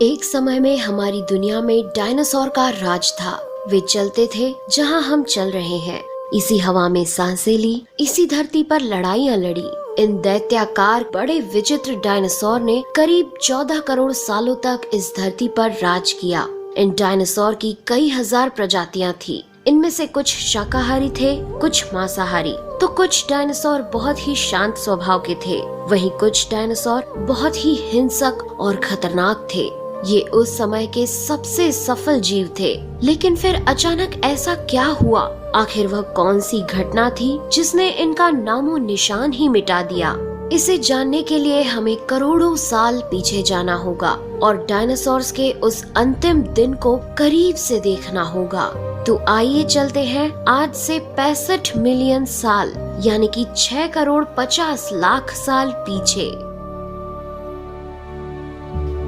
एक समय में हमारी दुनिया में डायनासोर का राज था। वे चलते थे जहां हम चल रहे हैं, इसी हवा में सांसें ली, इसी धरती पर लड़ाइयां लड़ी। इन दैत्याकार बड़े विचित्र डायनासोर ने करीब 14 करोड़ सालों तक इस धरती पर राज किया। इन डायनासोर की कई हजार प्रजातियां थी। इनमें से कुछ शाकाहारी थे, कुछ मांसाहारी, तो कुछ डायनासोर बहुत ही शांत स्वभाव के थे। वहीं कुछ डायनासोर बहुत ही हिंसक और खतरनाक थे। ये उस समय के सबसे सफल जीव थे। लेकिन फिर अचानक ऐसा क्या हुआ? आखिर वह कौन सी घटना थी जिसने इनका नामो निशान ही मिटा दिया? इसे जानने के लिए हमें करोड़ों साल पीछे जाना होगा और डायनासोर्स के उस अंतिम दिन को करीब से देखना होगा। तो आइए चलते हैं आज से 65 मिलियन साल यानी कि 6 करोड़ 50 लाख साल पीछे।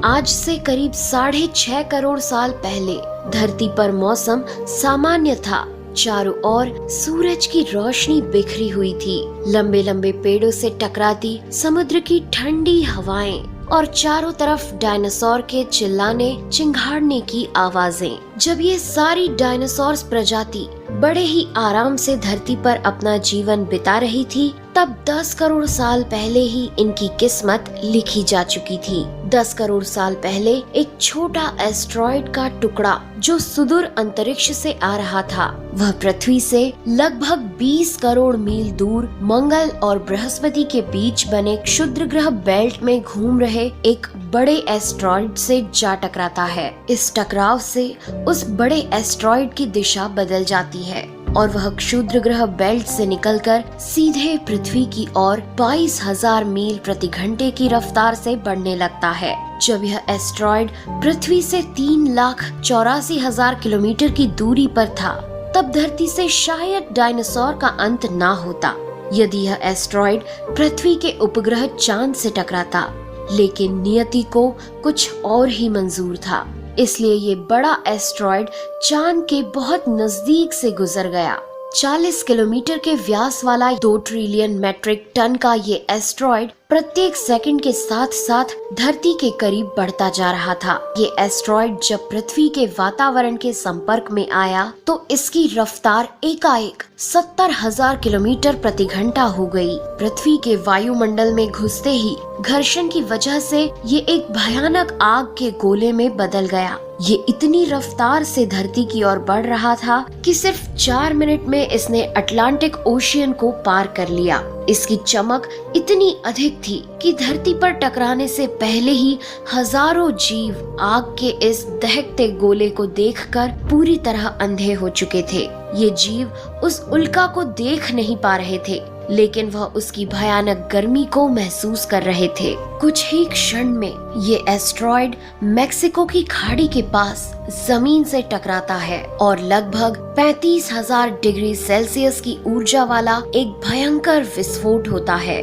आज से करीब 6.5 करोड़ साल पहले धरती पर मौसम सामान्य था। चारों ओर सूरज की रोशनी बिखरी हुई थी। लंबे लंबे पेड़ों से टकराती समुद्र की ठंडी हवाएं और चारों तरफ डायनासोर के चिल्लाने चिंघाड़ने की आवाजें। जब ये सारी डायनासोर प्रजाति बड़े ही आराम से धरती पर अपना जीवन बिता रही थी, तब 10 करोड़ साल पहले ही इनकी किस्मत लिखी जा चुकी थी। 10 करोड़ साल पहले एक छोटा एस्टेरॉयड का टुकड़ा जो सुदूर अंतरिक्ष से आ रहा था, वह पृथ्वी से लगभग 20 करोड़ मील दूर मंगल और बृहस्पति के बीच बने क्षुद्र ग्रह बेल्ट में घूम रहे एक बड़े एस्टेरॉयड से जा टकराता है। इस टकराव से उस बड़े एस्टेरॉयड की दिशा बदल जाती है और वह क्षुद्र ग्रह बेल्ट से निकलकर सीधे पृथ्वी की ओर 22,000 मील प्रति घंटे की रफ्तार से बढ़ने लगता है। जब यह एस्टेरॉयड पृथ्वी से 3,84,000 किलोमीटर की दूरी पर था, तब धरती से शायद डायनासोर का अंत ना होता यदि यह एस्टेरॉयड पृथ्वी के उपग्रह चांद से टकराता। लेकिन नियति को कुछ और ही मंजूर था, इसलिए ये बड़ा एस्टेरॉयड चांद के बहुत नजदीक से गुजर गया। 40 किलोमीटर के व्यास वाला 2 ट्रिलियन मेट्रिक टन का ये एस्टेरॉयड प्रत्येक सेकंड के साथ साथ धरती के करीब बढ़ता जा रहा था। ये एस्टेरॉयड जब पृथ्वी के वातावरण के संपर्क में आया तो इसकी रफ्तार एकाएक 70,000 किलोमीटर प्रति घंटा हो गई। पृथ्वी के वायुमंडल में घुसते ही घर्षण की वजह से ये एक भयानक आग के गोले में बदल गया। ये इतनी रफ्तार से धरती की ओर बढ़ रहा था कि सिर्फ 4 मिनट में इसने अटलांटिक ओशियन को पार कर लिया। इसकी चमक इतनी अधिक थी कि धरती पर टकराने से पहले ही हजारों जीव आग के इस दहकते गोले को देखकर पूरी तरह अंधे हो चुके थे। ये जीव उस उल्का को देख नहीं पा रहे थे, लेकिन वह उसकी भयानक गर्मी को महसूस कर रहे थे। कुछ ही क्षण में ये एस्टेरॉयड मेक्सिको की खाड़ी के पास जमीन से टकराता है और लगभग 35,000 डिग्री सेल्सियस की ऊर्जा वाला एक भयंकर विस्फोट होता है।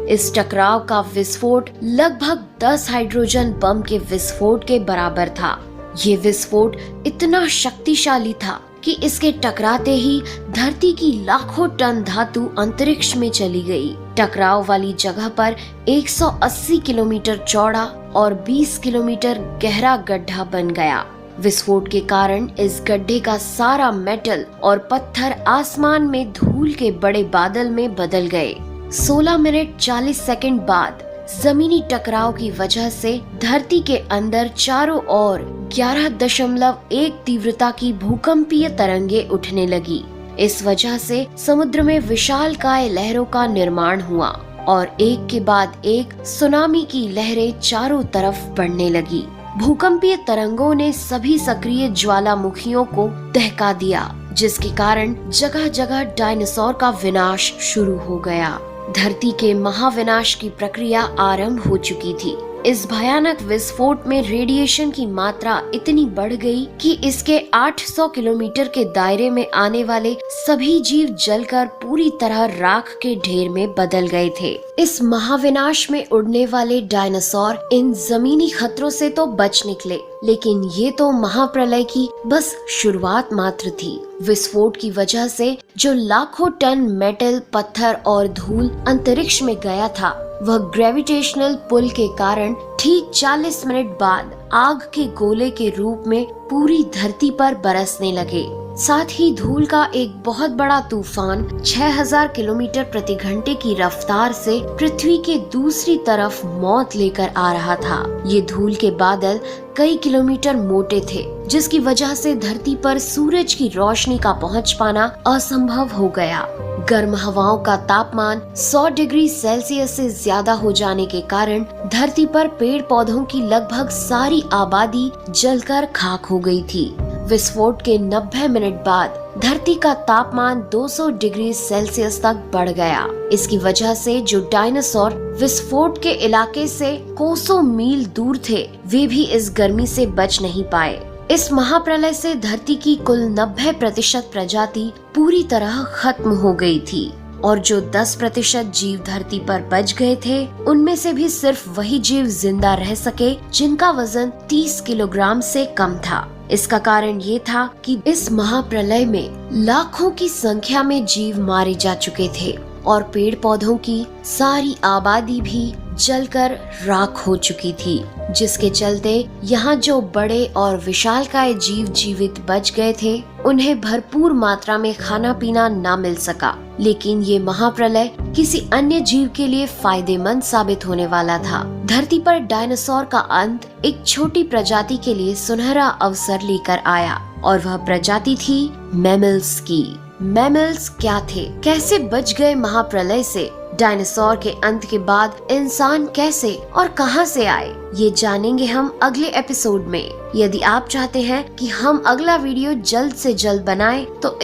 इस टकराव का विस्फोट लगभग 10 हाइड्रोजन बम के विस्फोट के बराबर था। ये विस्फोट इतना शक्तिशाली था कि इसके टकराते ही धरती की लाखों टन धातु अंतरिक्ष में चली गई। टकराव वाली जगह पर 180 किलोमीटर चौड़ा और 20 किलोमीटर गहरा गड्ढा बन गया। विस्फोट के कारण इस गड्ढे का सारा मेटल और पत्थर आसमान में धूल के बड़े बादल में बदल गए। 16 मिनट 40 सेकंड बाद जमीनी टकराव की वजह से धरती के अंदर चारों ओर 11.1 तीव्रता की भूकंपीय तरंगे उठने लगी। इस वजह से समुद्र में विशालकाय लहरों का निर्माण हुआ और एक के बाद एक सुनामी की लहरें चारों तरफ बढ़ने लगी। भूकंपीय तरंगों ने सभी सक्रिय ज्वालामुखियों को दहका दिया, जिसके कारण जगह जगह डायनासोर का विनाश शुरू हो गया। धरती के महाविनाश की प्रक्रिया आरंभ हो चुकी थी। इस भयानक विस्फोट में रेडिएशन की मात्रा इतनी बढ़ गई कि इसके 800 किलोमीटर के दायरे में आने वाले सभी जीव जलकर पूरी तरह राख के ढेर में बदल गए थे। इस महाविनाश में उड़ने वाले डायनासोर इन जमीनी खतरों से तो बच निकले, लेकिन ये तो महाप्रलय की बस शुरुआत मात्र थी। विस्फोट की वजह से जो लाखों टन मेटल, पत्थर और धूल अंतरिक्ष में गया था, वह ग्रेविटेशनल पुल के कारण ठीक 40 मिनट बाद आग के गोले के रूप में पूरी धरती पर बरसने लगे। साथ ही धूल का एक बहुत बड़ा तूफान 6000 किलोमीटर प्रति घंटे की रफ्तार से पृथ्वी के दूसरी तरफ मौत लेकर आ रहा था। ये धूल के बादल कई किलोमीटर मोटे थे, जिसकी वजह से धरती पर सूरज की रोशनी का पहुंच पाना असंभव हो गया। गर्म हवाओं का तापमान 100 डिग्री सेल्सियस से ज्यादा हो जाने के कारण धरती पर पेड़ पौधों की लगभग सारी आबादी जलकर खाक हो गई थी। विस्फोट के 90 मिनट बाद धरती का तापमान 200 डिग्री सेल्सियस तक बढ़ गया। इसकी वजह से जो डायनासोर विस्फोट के इलाके से कोसों मील दूर थे, वे भी इस गर्मी से बच नहीं पाए। इस महाप्रलय से धरती की कुल 90% प्रजाति पूरी तरह खत्म हो गई थी और जो 10% जीव धरती पर बच गए थे, उनमें से भी सिर्फ वही जीव जिंदा रह सके जिनका वजन 30 किलोग्राम से कम था। इसका कारण ये था कि इस महाप्रलय में लाखों की संख्या में जीव मारे जा चुके थे और पेड़ पौधों की सारी आबादी भी जलकर राख हो चुकी थी, जिसके चलते यहाँ जो बड़े और विशालकाय जीव जीवित बच गए थे, उन्हें भरपूर मात्रा में खाना पीना न मिल सका। लेकिन ये महाप्रलय किसी अन्य जीव के लिए फायदेमंद साबित होने वाला था। धरती पर डायनासोर का अंत एक छोटी प्रजाति के लिए सुनहरा अवसर लेकर आया और वह प्रजाति थी मैमल्स की। मैमल्स क्या थे, कैसे बच गए महाप्रलय से, डायनासोर के अंत के बाद इंसान कैसे और कहां से आए, ये जानेंगे हम अगले एपिसोड में। यदि आप चाहते हैं कि हम अगला वीडियो जल्द से जल्द बनाएं, तो